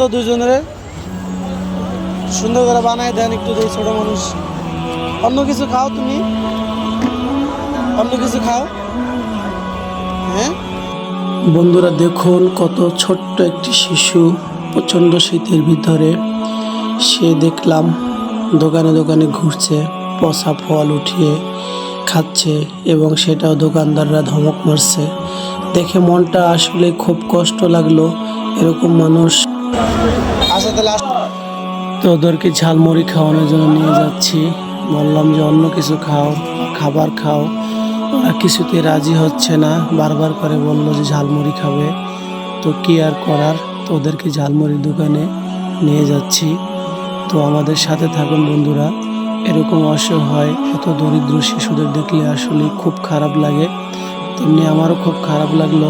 তো দুজনের সুন্দর করে বানায় দেন একটু, দেই ছোট মানুষ। অন্য কিছু খাও, তুমি অন্য কিছু খাও। হ্যাঁ বন্ধুরা, দেখুন কত ছোট্ট একটি শিশু, প্রচণ্ড শীতের ভিতরে সে দেখলাম দোকানে দোকানে ঘুরছে, পচা ফল উঠিয়ে খাচ্ছে এবং সেটাও দোকানদাররা ধমক মারছে। দেখে মনটা আসলে খুব কষ্ট লাগলো। এরকম মানুষ তো ওদেরকে ঝালমুড়ি খাওয়ানোর জন্য নিয়ে যাচ্ছি। বললাম যে অন্য কিছু খাও, খাবার খাও। ওরা কিছুতে রাজি হচ্ছে না, বারবার করে বলল যে ঝালমুড়ি খাবে। তো কি আর করার, তো ওদেরকে ঝালমুড়ির দোকানে নিয়ে যাচ্ছি। তো আমাদের সাথে থাকুন বন্ধুরা। এরকম অসহায় এত দরিদ্র শিশুদের দেখলে আসলে খুব খারাপ লাগে। তেমনি আমারও খুব খারাপ লাগলো।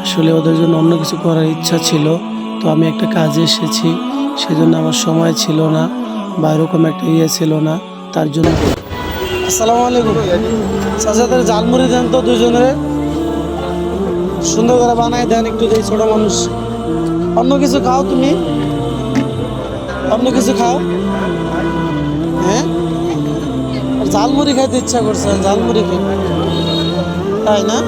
আসলে ওদের জন্য অন্য কিছু করার ইচ্ছা ছিল, তো আমি একটা কাজে এসেছি, সেজন্য আমার সময় ছিল না বা এরকম একটা ছিল না, তার জন্য। আসসালামু আলাইকুম চাচাদের ঝালমুড়ি দেন তো দুজনের, সুন্দর করে বানায় দেন একটু, দেই ছোট মানুষ। অন্য কিছু খাও, তুমি অন্য কিছু খাও। হ্যাঁ ঝালমুড়ি খাইতে ইচ্ছা করছে, ঝালমুড়ি খাই, তাই না?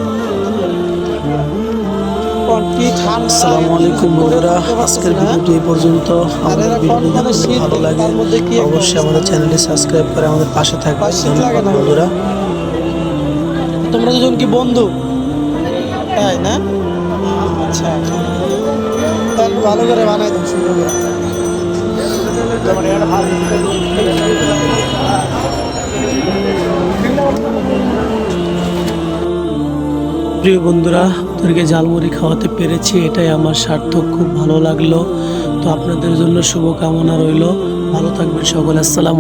আসসালামু আলাইকুম বন্ধুরা, আজকের ভিডিওটি এই পর্যন্ত। আমাদের ভিডিওটি যদি ভালো লাগে অবশ্যই আমাদের চ্যানেলটি সাবস্ক্রাইব করে আমাদের পাশে থাকবে। ধন্যবাদ বন্ধুরা। তোমরা দুজন কি বন্ধু, তাই না? আচ্ছা, তাহলে ভালো করে বানাই দাও, সুন্দর করে। প্রিয় বন্ধুরা, ওদেরকে ঝালমুড়ি খাওয়াতে পেরেছি, এটাই আমার সার্থক। খুব ভালো লাগলো। তো আপনাদের জন্য শুভকামনা রইল। ভালো থাকবেন সকলে। আসসালাম।